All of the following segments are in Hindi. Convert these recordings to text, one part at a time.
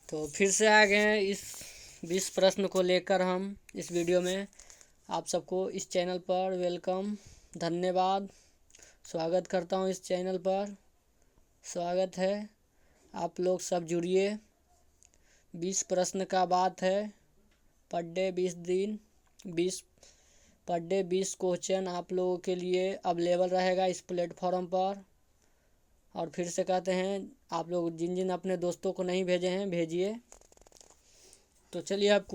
तो फिर से आ गए हैं इस 20 प्रश्न को लेकर हम इस वीडियो में। आप सबको इस चैनल पर वेलकम, धन्यवाद, स्वागत करता हूं इस चैनल पर। स्वागत है, आप लोग सब जुड़िए। 20 प्रश्न का बात है, पर डे 20 दिन 20 पर डे 20 क्वेश्चन आप लोगों के लिए अवेलेबल रहेगा इस प्लेटफॉर्म पर। और फिर से कहते हैं, आप लोग जिन जिन अपने दोस्तों को नहीं भेजे हैं भेजिए। तो चलिए अब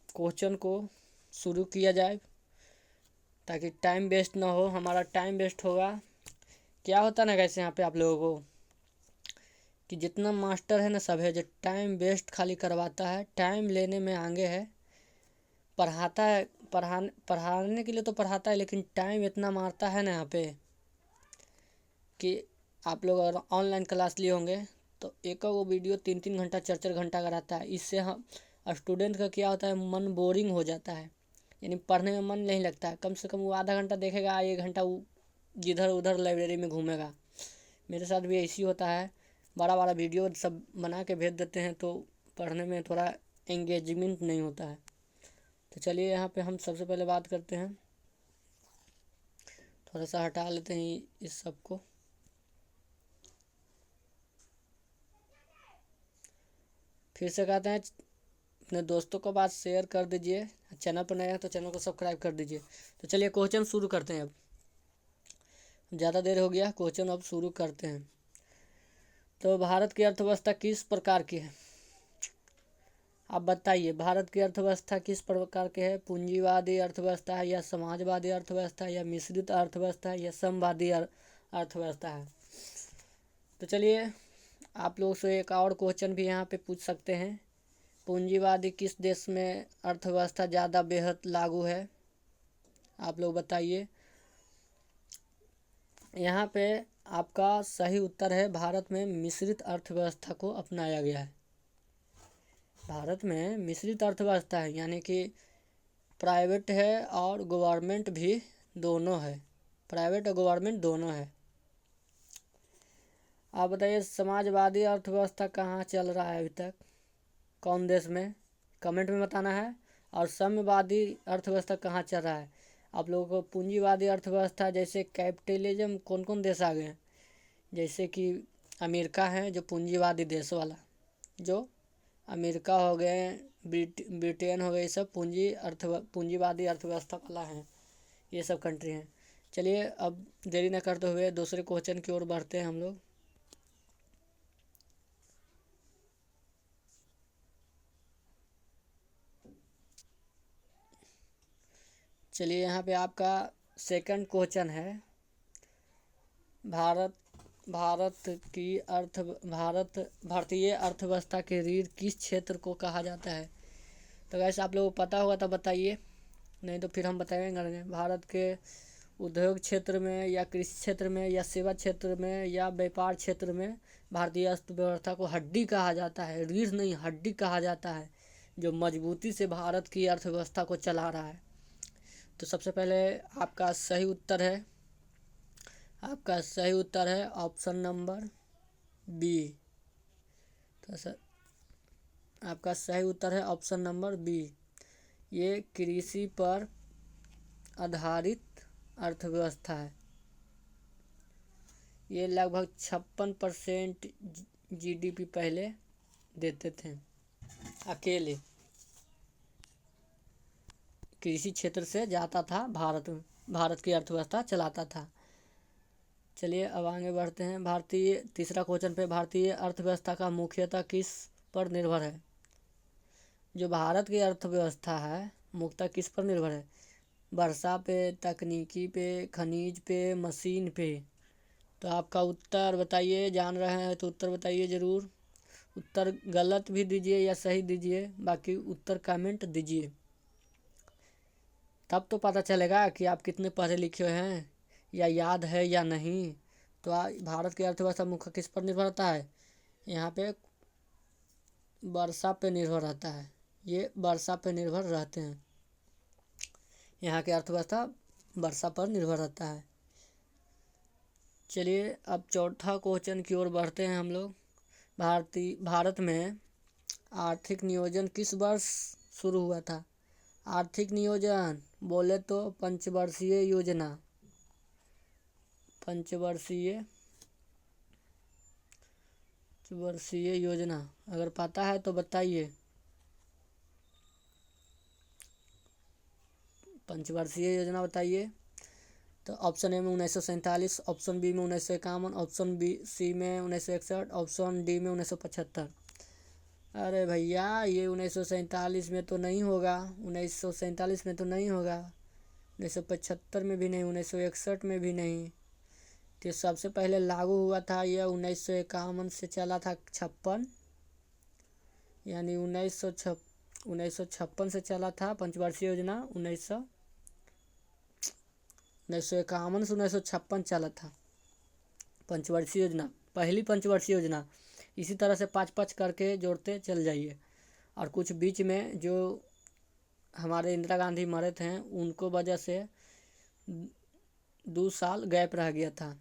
क्वेश्चन को शुरू किया जाए ताकि टाइम वेस्ट ना हो। हमारा टाइम वेस्ट होगा। क्या होता ना कैसे यहाँ पे आप लोगों को कि जितना मास्टर है ना सब है जो टाइम वेस्ट खाली करवाता है, टाइम लेने में आगे है, पढ़ाता है, पढ़ाने के लिए तो पढ़ाता है, लेकिन टाइम इतना मारता है ना यहाँ पे कि आप लोग अगर ऑनलाइन क्लास लिए होंगे तो एक वो वीडियो 3-3 घंटा 4-4 घंटा का रहता है। इससे हम स्टूडेंट का क्या होता है, मन बोरिंग हो जाता है, यानी पढ़ने में मन नहीं लगता है। कम से कम वो आधा घंटा देखेगा, 1 घंटा वो जिधर उधर लाइब्रेरी में घूमेगा। मेरे साथ भी ऐसी होता है, बड़ा बड़ा वीडियो सब बना के भेज देते हैं तो पढ़ने में थोड़ा एंगेजमेंट नहीं होता है। तो चलिए यहाँ पे हम सबसे पहले बात करते हैं, थोड़ा सा हटा लेते हैं इस सब को। फिर से कहते हैं, अपने दोस्तों को बात शेयर कर दीजिए, चैनल पर नया है तो चैनल को सब्सक्राइब कर दीजिए। तो चलिए क्वेश्चन शुरू करते हैं। अब ज़्यादा देर हो गया, क्वेश्चन अब शुरू करते हैं। तो भारत की अर्थव्यवस्था किस प्रकार की है? आप बताइए, भारत की अर्थव्यवस्था किस प्रकार की है? पूंजीवादी अर्थव्यवस्था है, या समाजवादी अर्थव्यवस्था है, या मिश्रित अर्थव्यवस्था है, या समवादी अर्थव्यवस्था है? तो चलिए आप लोग से एक और क्वेश्चन भी यहाँ पे पूछ सकते हैं। पूंजीवादी किस देश में अर्थव्यवस्था ज़्यादा बेहद लागू है? आप लोग बताइए। यहाँ पे आपका सही उत्तर है, भारत में मिश्रित अर्थव्यवस्था को अपनाया गया है। भारत में मिश्रित अर्थव्यवस्था है, यानी कि प्राइवेट है और गवर्नमेंट भी दोनों है, प्राइवेट और गवर्नमेंट दोनों है। आप बताइए, समाजवादी अर्थव्यवस्था कहाँ चल रहा है अभी तक, कौन देश में? कमेंट में बताना है। और साम्यवादी अर्थव्यवस्था कहाँ चल रहा है? आप लोगों को पूंजीवादी अर्थव्यवस्था जैसे कैपिटलिज्म कौन कौन देश आ गए हैं, जैसे कि अमेरिका है जो पूंजीवादी देश वाला, जो अमेरिका हो गए, ब्रिटेन हो गए, सब पूंजीवादी अर्थव्यवस्था वाला है, ये सब कंट्री हैं। चलिए अब देरी न करते हुए दूसरे क्वेश्चन की ओर बढ़ते हैं हम लोग। चलिए यहाँ पे आपका सेकंड क्वेश्चन है, भारतीय अर्थव्यवस्था के रीढ़ किस क्षेत्र को कहा जाता है? तो वैसे आप लोगों को पता होगा तो बताइए, नहीं तो फिर हम बताएंगे। भारत के उद्योग क्षेत्र में, या कृषि क्षेत्र में, या सेवा क्षेत्र में, या व्यापार क्षेत्र में भारतीय अर्थव्यवस्था को हड्डी कहा जाता है, रीढ़ नहीं हड्डी कहा जाता है, जो मजबूती से भारत की अर्थव्यवस्था को चला रहा है। तो सबसे पहले आपका सही उत्तर है, आपका सही उत्तर है ऑप्शन नंबर बी। तो सर आपका सही उत्तर है ऑप्शन नंबर बी। ये कृषि पर आधारित अर्थव्यवस्था है। ये लगभग 56% जीडीपी पहले देते थे, अकेले कृषि क्षेत्र से जाता था, भारत की अर्थव्यवस्था चलाता था। चलिए अब आगे बढ़ते हैं। तीसरा क्वेश्चन पे, भारतीय अर्थव्यवस्था का मुख्यतः किस पर निर्भर है? जो भारत की अर्थव्यवस्था है मुख्यतः किस पर निर्भर है? वर्षा पे, तकनीकी पे, खनिज पे, मशीन पे? तो आपका उत्तर बताइए, जान रहे हैं तो उत्तर बताइए ज़रूर। उत्तर गलत भी दीजिए या सही दीजिए, बाकी उत्तर कमेंट दीजिए, तब तो पता चलेगा कि आप कितने पढ़े लिखे हैं या याद है या नहीं। तो भारत की अर्थव्यवस्था मुख्य किस पर निर्भर रहता है? यहाँ पे वर्षा पे निर्भर रहता है, ये वर्षा पे निर्भर रहते हैं। यहाँ की अर्थव्यवस्था वर्षा पर निर्भर रहता है। चलिए अब चौथा क्वेश्चन की ओर बढ़ते हैं हम लोग। भारत में आर्थिक नियोजन किस वर्ष शुरू हुआ था? आर्थिक नियोजन बोले तो पंचवर्षीय योजना, पंचवर्षीय वर्षीय योजना। अगर पता है तो बताइए। पंचवर्षीय योजना बताइए। तो ऑप्शन ए में 1947, ऑप्शन बी में 1951, ऑप्शन बी सी में 1961, ऑप्शन डी में 1975। अरे भैया ये 1947 में तो नहीं होगा, 1947 में तो नहीं होगा, 1975 में भी नहीं, 1961 में भी नहीं। तो सबसे पहले लागू हुआ था यह 1951 से चला था 56, यानी 1956 से चला था पंचवर्षीय योजना। 1951 से 1956 चला था पंचवर्षीय योजना, पहली पंचवर्षीय योजना। इसी तरह से 5-5 करके जोड़ते चल जाइए। और कुछ बीच में जो हमारे इंदिरा गांधी मरे थे उनको वजह से 2 साल गैप रह गया था।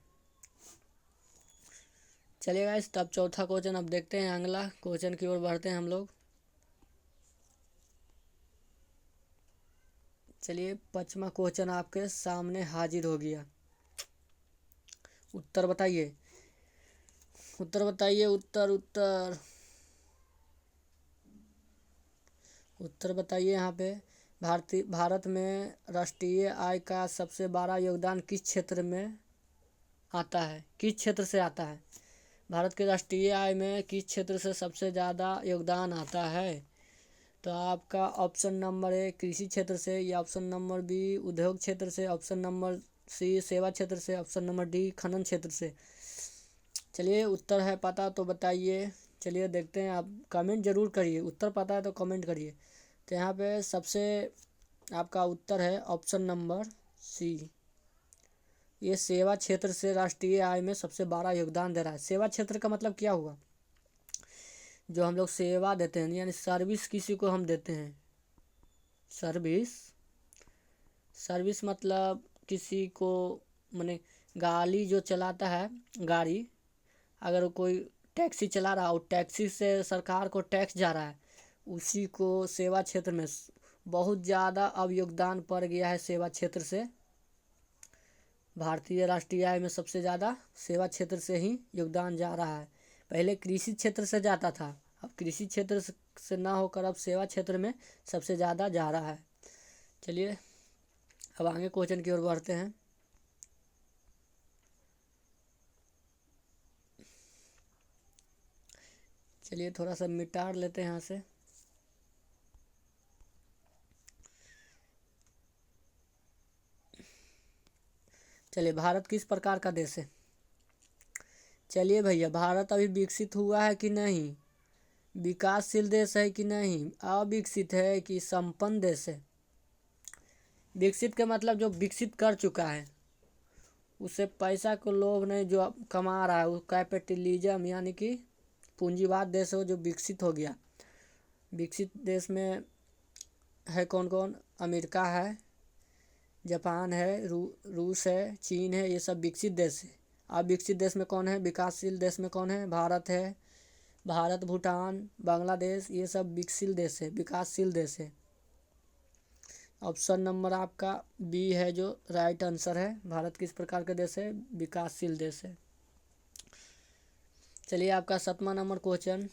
चलिएगा इस तब चौथा क्वेश्चन अब देखते हैं, अगला क्वेश्चन की ओर बढ़ते हैं हम लोग। चलिए 5वां क्वेश्चन आपके सामने हाजिर हो गया। उत्तर बताइए, उत्तर बताइए, उत्तर उत्तर उत्तर बताइए। यहाँ पे भारत में राष्ट्रीय आय का सबसे बड़ा योगदान किस क्षेत्र में आता है? किस क्षेत्र से आता है? भारत के राष्ट्रीय आय में किस क्षेत्र से सबसे ज़्यादा योगदान आता है? तो आपका ऑप्शन नंबर ए कृषि क्षेत्र से, या ऑप्शन नंबर बी उद्योग क्षेत्र से, ऑप्शन नंबर सी सेवा क्षेत्र से, ऑप्शन नंबर डी खनन क्षेत्र से। चलिए उत्तर है पता तो बताइए। चलिए देखते हैं, आप कमेंट जरूर करिए, उत्तर पता है तो कमेंट करिए। तो यहाँ पे सबसे आपका उत्तर है ऑप्शन नंबर सी, ये सेवा क्षेत्र से राष्ट्रीय आय में सबसे बड़ा योगदान दे रहा है। सेवा क्षेत्र का मतलब क्या हुआ? जो हम लोग सेवा देते हैं, यानी सर्विस किसी को हम देते हैं। सर्विस मतलब किसी को, माने गाड़ी जो चलाता है, गाड़ी अगर कोई टैक्सी चला रहा है और टैक्सी से सरकार को टैक्स जा रहा है, उसी को सेवा क्षेत्र में बहुत ज़्यादा अब योगदान पड़ गया है। सेवा क्षेत्र से भारतीय राष्ट्रीय आय में सबसे ज़्यादा सेवा क्षेत्र से ही योगदान जा रहा है। पहले कृषि क्षेत्र से जाता था, अब कृषि क्षेत्र से ना होकर अब सेवा क्षेत्र में सबसे ज़्यादा जा रहा है। चलिए अब आगे क्वेश्चन की ओर बढ़ते हैं। चलिए थोड़ा सा मिटा लेते हैं यहाँ से। चलिए भारत किस प्रकार का देश है? चलिए भैया, भारत अभी विकसित हुआ है कि नहीं, विकासशील देश है कि नहीं, अविकसित है कि संपन्न देश है? विकसित का मतलब जो विकसित कर चुका है, उससे पैसा को लोभ नहीं, जो कमा रहा है, वो कैपिटलिज्म यानी कि पूंजीवाद देश हो जो विकसित हो गया। विकसित देश में है कौन कौन? अमेरिका है, जापान है, रूस है, चीन है, ये सब विकसित देश है। अब विकसित देश में कौन है? विकासशील देश में कौन है? भारत है। भारत, भूटान, बांग्लादेश, ये सब विकसित देश है, विकासशील देश है। ऑप्शन नंबर आपका बी है जो राइट आंसर है। भारत किस प्रकार का देश है? विकासशील देश है। चलिए आपका 7वां नंबर क्वेश्चन,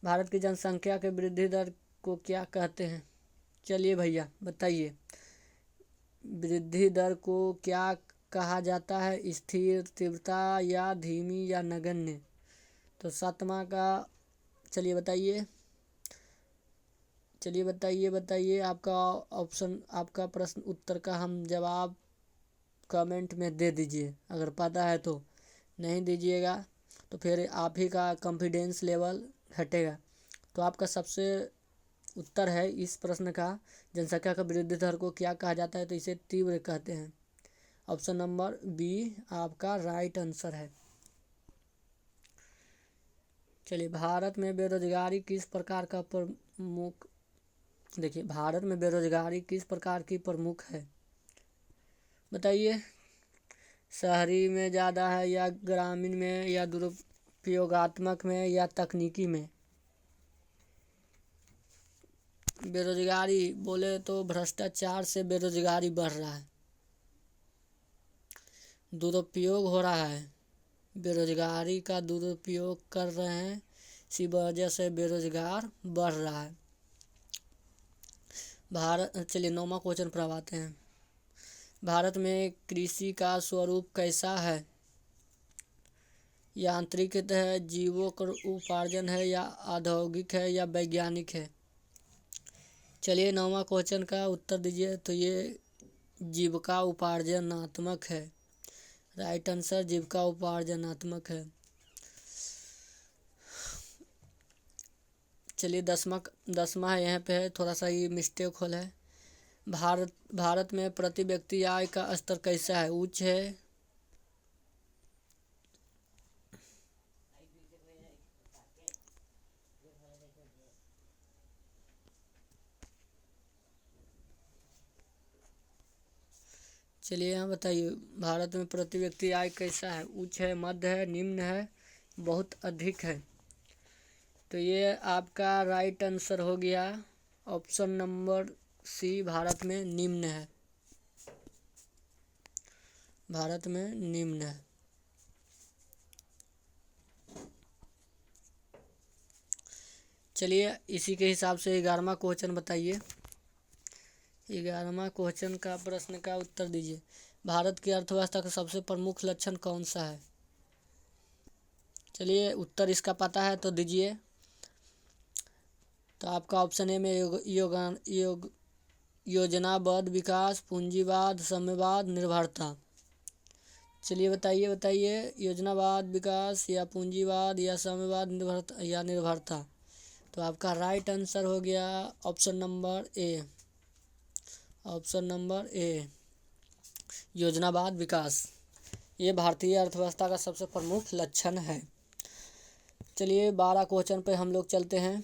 भारत की जनसंख्या के वृद्धि दर को क्या कहते हैं? चलिए भैया बताइए, वृद्धि दर को क्या कहा जाता है? स्थिर, तीव्रता, या धीमी, या नगण्य? तो 7वां का चलिए बताइए, चलिए बताइए आपका ऑप्शन, आपका प्रश्न उत्तर का हम जवाब कमेंट में दे दीजिए अगर पता है तो। नहीं दीजिएगा तो फिर आप ही का कॉन्फिडेंस लेवल घटेगा। तो आपका सबसे उत्तर है इस प्रश्न का, जनसंख्या का वृद्धि दर को क्या कहा जाता है? तो इसे तीव्र कहते हैं। ऑप्शन नंबर बी आपका राइट आंसर है। चलिए भारत में बेरोजगारी किस प्रकार का प्रमुख, देखिए भारत में बेरोजगारी किस प्रकार की प्रमुख है बताइए? शहरी में ज़्यादा है, या ग्रामीण में, या दुरुपयोगात्मक में, या तकनीकी में? बेरोजगारी बोले तो भ्रष्टाचार से बेरोजगारी बढ़ रहा है, दुरुपयोग हो रहा है, बेरोजगारी का दुरुपयोग कर रहे हैं, इसी वजह से बेरोजगार बढ़ रहा है। चलिए 9वां क्वेश्चन पर आते हैं। भारत में कृषि का स्वरूप कैसा है? यांत्रिक है, जीवों का उपार्जन है, या औद्योगिक है, या वैज्ञानिक है? चलिए 9वां क्वेश्चन का उत्तर दीजिए। तो ये जीविका उपार्जनात्मक है। राइट आंसर जीविका उपार्जनात्मक है। चलिए 10वां है, यहाँ पे है थोड़ा सा ये मिस्टेक होल है। भारत में प्रति व्यक्ति आय का स्तर कैसा है? उच्च है, चलिए यहाँ बताइए भारत में प्रति व्यक्ति आय कैसा है? उच्च है, मध्य है, निम्न है, बहुत अधिक है? तो ये आपका राइट आंसर हो गया ऑप्शन नंबर सी, भारत में निम्न है। भारत में निम्न है। चलिए इसी के हिसाब से 11वां क्वेश्चन बताइए। 11वां क्वेश्चन का प्रश्न का उत्तर दीजिए। भारत की अर्थव्यवस्था का सबसे प्रमुख लक्षण कौन सा है? चलिए उत्तर इसका पता है तो दीजिए। तो आपका ऑप्शन ए में योजनाबद्ध विकास, पूंजीवाद, साम्यवाद, निर्भरता। चलिए बताइए योजनाबद्ध विकास या पूंजीवाद या साम्यवाद निर्भरता। तो आपका राइट आंसर हो गया option number A. Option number A योजनाबद्ध विकास, ये भारतीय अर्थव्यवस्था का सबसे प्रमुख लक्षण है। चलिए 12 क्वेश्चन पे हम लोग चलते हैं।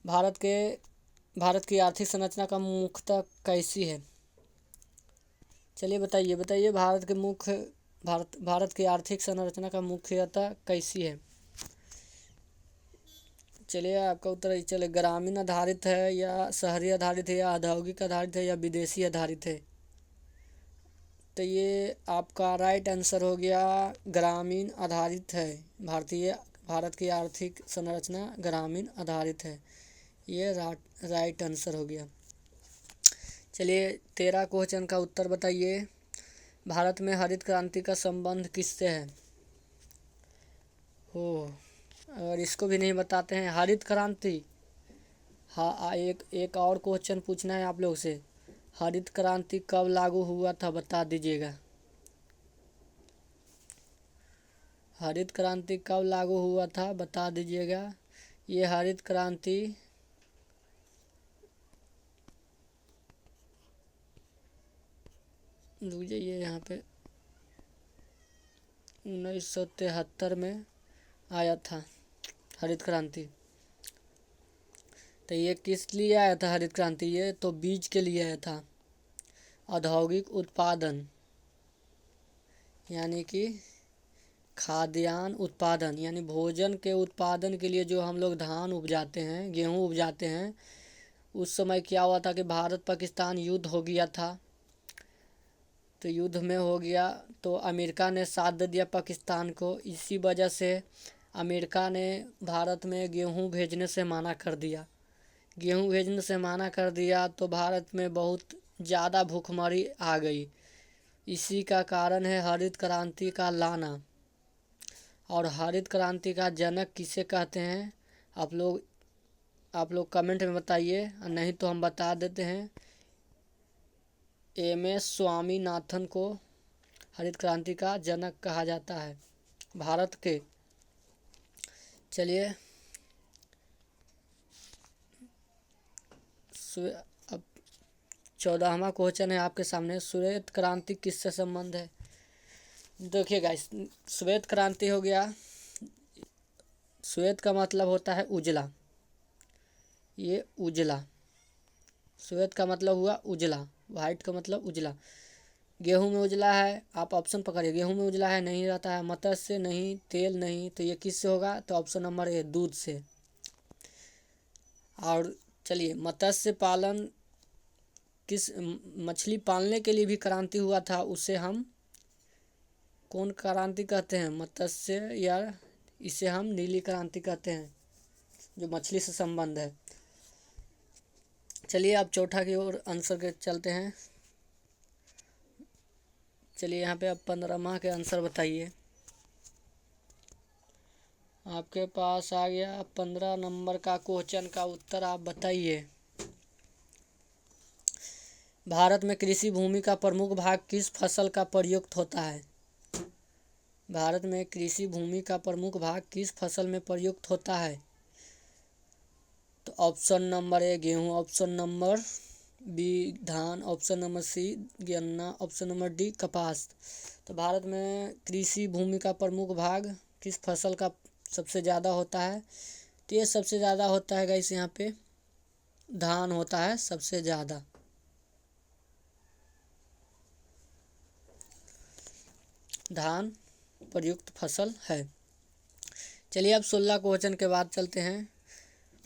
भारत की आर्थिक संरचना का मुख्यतः कैसी है? चलिए बताइए भारत की आर्थिक संरचना का मुख्यतः कैसी है? चलिए आपका उत्तर चले ग्रामीण आधारित है, या शहरी आधारित है, या औद्योगिक आधारित है, या विदेशी आधारित है? तो ये आपका राइट आंसर हो गया ग्रामीण आधारित है। भारत की आर्थिक संरचना ग्रामीण आधारित है, ये राइट आंसर हो गया। चलिए 13 क्वेश्चन का उत्तर बताइए। भारत में हरित क्रांति का संबंध किससे है? हो, और इसको भी नहीं बताते हैं हरित क्रांति। हाँ, एक और क्वेश्चन पूछना है आप लोग से। हरित क्रांति कब लागू हुआ था बता दीजिएगा। हरित क्रांति कब लागू हुआ था बता दीजिएगा। ये हरित क्रांति रुक जाइए, यहाँ पे 1973 में आया था हरित क्रांति। तो ये किस लिए आया था हरित क्रांति? ये तो बीज के लिए आया था। औद्योगिक उत्पादन यानी कि खाद्यान्न उत्पादन, यानी भोजन के उत्पादन के लिए जो हम लोग धान उपजाते हैं, गेहूँ उपजाते हैं, उस समय क्या हुआ था कि भारत पाकिस्तान युद्ध हो गया था। तो युद्ध में हो गया तो अमेरिका ने साथ दे दिया पाकिस्तान को। इसी वजह से अमेरिका ने भारत में गेहूँ भेजने से मना कर दिया। गेहूँ भेजने से मना कर दिया तो भारत में बहुत ज़्यादा भूखमरी आ गई। इसी का कारण है हरित क्रांति का लाना। और हरित क्रांति का जनक किसे कहते हैं? आप लोग कमेंट में बताइए, नहीं तो हम बता देते हैं। MS स्वामीनाथन को हरित क्रांति का जनक कहा जाता है भारत के। चलिए अब 14वां क्वेश्चन है आपके सामने। श्वेत क्रांति किससे संबंध है? देखिए गाइस, श्वेत क्रांति हो गया, श्वेत का मतलब होता है उजला। ये उजला, श्वेत का मतलब हुआ उजला, वाइट का मतलब उजला। गेहूं में उजला है, आप ऑप्शन पकड़िए। गेहूं में उजला है, नहीं रहता है। मत्स्य नहीं, तेल नहीं, तो ये किससे होगा? तो ऑप्शन नंबर ए दूध से। और चलिए, मत्स्य पालन किस मछली पालने के लिए भी क्रांति हुआ था, उसे हम कौन क्रांति कहते हैं? मत्स्य, या इसे हम नीली क्रांति कहते हैं, जो मछली से संबंध है। चलिए अब चौथा की ओर आंसर के चलते हैं। चलिए यहाँ पे अब 15वां के आंसर बताइए। आपके पास आ गया 15 नंबर का क्वेश्चन का उत्तर, आप बताइए। भारत में कृषि भूमि का प्रमुख भाग किस फसल का प्रयुक्त होता है? भारत में कृषि भूमि का प्रमुख भाग किस फसल में प्रयुक्त होता है? तो ऑप्शन नंबर ए गेहूँ, ऑप्शन नंबर बी धान, ऑप्शन नंबर सी गन्ना, ऑप्शन नंबर डी कपास। तो भारत में कृषि भूमि का प्रमुख भाग किस फसल का सबसे ज़्यादा होता है? तो ये सबसे ज़्यादा होता है गाइस, यहाँ पे धान होता है सबसे ज़्यादा। धान प्रयुक्त फसल है। चलिए अब 16 क्वेश्चन के बाद चलते हैं।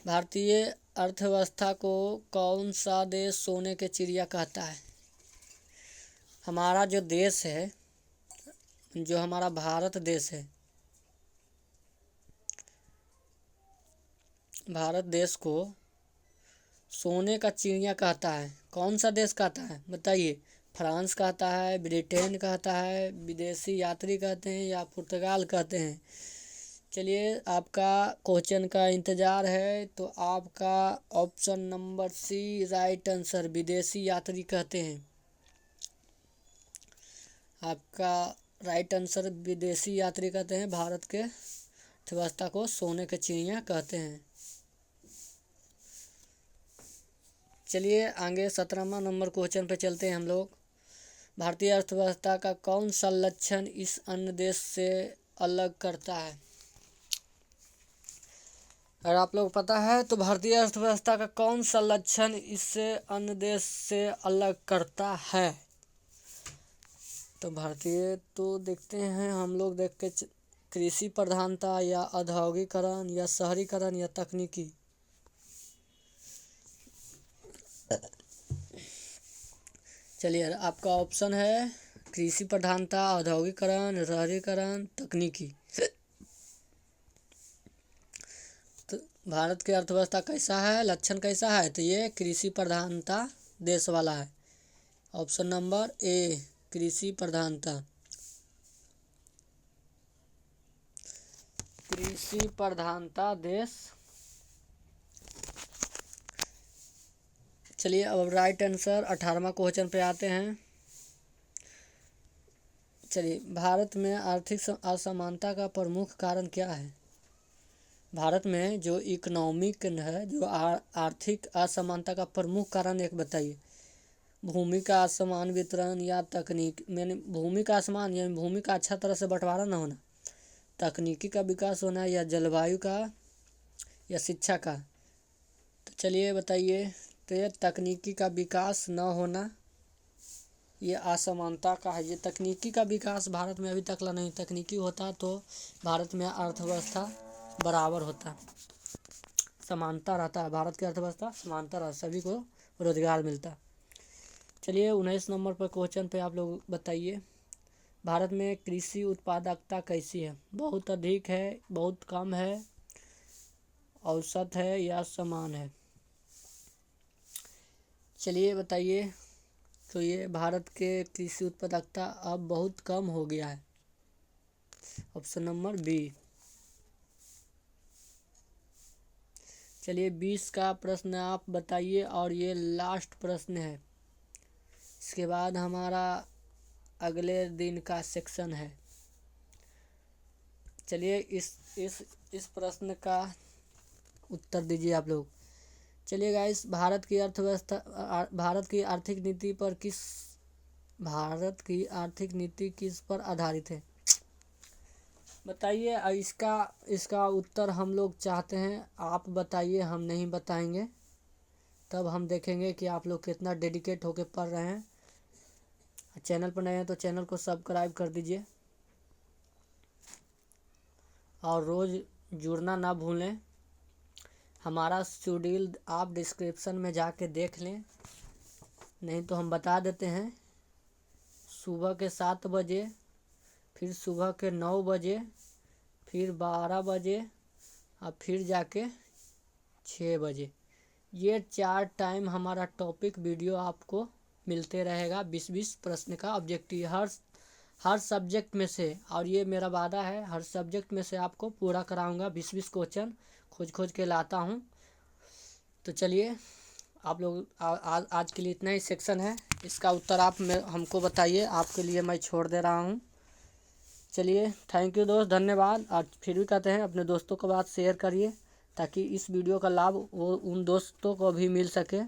भारतीय अर्थव्यवस्था को कौन सा देश सोने के चिड़िया कहता है? हमारा जो देश है, जो हमारा भारत देश है, भारत देश को सोने का चिड़िया कहता है। कौन सा देश कहता है बताइए? फ्रांस कहता है, ब्रिटेन कहता है, विदेशी यात्री कहते हैं, या पुर्तगाल कहते हैं? चलिए आपका क्वेश्चन का इंतज़ार है, तो आपका option number C right answer, विदेशी यात्री कहते हैं। आपका राइट आंसर विदेशी यात्री कहते हैं। भारत के अर्थव्यवस्था को सोने के चिड़िया कहते हैं। चलिए आगे 17वां नंबर क्वेश्चन पे चलते हैं हम लोग। भारतीय अर्थव्यवस्था का कौन सा लक्षण इस अन्य देश से अलग करता है? अगर आप लोग पता है तो भारतीय अर्थव्यवस्था का कौन सा लक्षण इससे अन्य देश से अलग करता है? तो भारतीय तो देखते हैं हम लोग, देख के कृषि प्रधानता, या औद्योगिकरण, या शहरीकरण, या तकनीकी। चलिए आपका ऑप्शन है कृषि प्रधानता, औद्योगिकरण, शहरीकरण, तकनीकी। तो भारत की अर्थव्यवस्था कैसा है, लक्षण कैसा है? तो ये कृषि प्रधानता देश वाला है। ऑप्शन नंबर ए कृषि प्रधानता, कृषि प्रधानता देश। चलिए अब राइट आंसर 18वां क्वेश्चन पे आते हैं। चलिए, भारत में आर्थिक असमानता का प्रमुख कारण क्या है? भारत में जो इकोनॉमिक है, जो आर्थिक असमानता का प्रमुख कारण एक बताइए। भूमि का असमान वितरण, या तकनीक, मैंने भूमि का असमान यानी भूमि का अच्छा तरह से बंटवारा न होना, तकनीकी का विकास होना, या जलवायु का, या शिक्षा का? तो चलिए बताइए। तो ये तकनीकी का विकास न होना, ये असमानता का है। ये तकनीकी का विकास भारत में अभी तक ला नहीं। तकनीकी होता तो भारत में अर्थव्यवस्था बराबर होता, समानता रहता है। भारत की अर्थव्यवस्था समानता रहता, सभी को रोजगार मिलता। चलिए 19 नंबर पर क्वेश्चन पे आप लोग बताइए। भारत में कृषि उत्पादकता कैसी है? बहुत अधिक है, बहुत कम है, औसत है, या समान है? चलिए बताइए। तो ये भारत के कृषि उत्पादकता अब बहुत कम हो गया है। Option number B. चलिए 20 का प्रश्न आप बताइए, और ये लास्ट प्रश्न है। इसके बाद हमारा अगले दिन का सेक्शन है। चलिए इस प्रश्न का उत्तर दीजिए आप लोग। चलिए गाइस, भारत की आर्थिक नीति किस पर आधारित है बताइए। इसका उत्तर हम लोग चाहते हैं आप बताइए, हम नहीं बताएंगे। तब हम देखेंगे कि आप लोग कितना डेडिकेट होकर पढ़ रहे हैं। चैनल पर नए हैं तो चैनल को सब्सक्राइब कर दीजिए, और रोज़ जुड़ना ना भूलें। हमारा शेड्यूल आप डिस्क्रिप्शन में जाके देख लें, नहीं तो हम बता देते हैं। सुबह के 7 बजे, फिर सुबह के 9 बजे, फिर 12 बजे और फिर जाके 6 बजे। ये 4 टाइम हमारा टॉपिक वीडियो आपको मिलते रहेगा। 20-20 प्रश्न का ऑब्जेक्टिव हर सब्जेक्ट में से, और ये मेरा वादा है हर सब्जेक्ट में से आपको पूरा कराऊंगा। 20-20 क्वेश्चन खोज के लाता हूँ। तो चलिए आप लोग आज के लिए इतना ही सेक्शन है, इसका उत्तर आप हमको बताइए। आपके लिए मैं छोड़ दे रहा हूँ। चलिए थैंक यू दोस्त, धन्यवाद। और फिर भी कहते हैं अपने दोस्तों के बात शेयर करिए, ताकि इस वीडियो का लाभ वो उन दोस्तों को भी मिल सके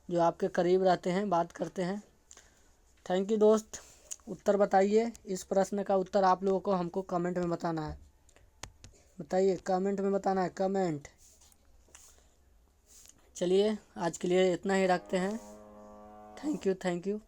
जो आपके करीब रहते हैं, बात करते हैं। थैंक यू दोस्त। उत्तर बताइए, इस प्रश्न का उत्तर आप लोगों को हमको कमेंट में बताना है। बताइए, कमेंट में बताना है, कमेंट। चलिए आज के लिए इतना ही रखते हैं। Thank you.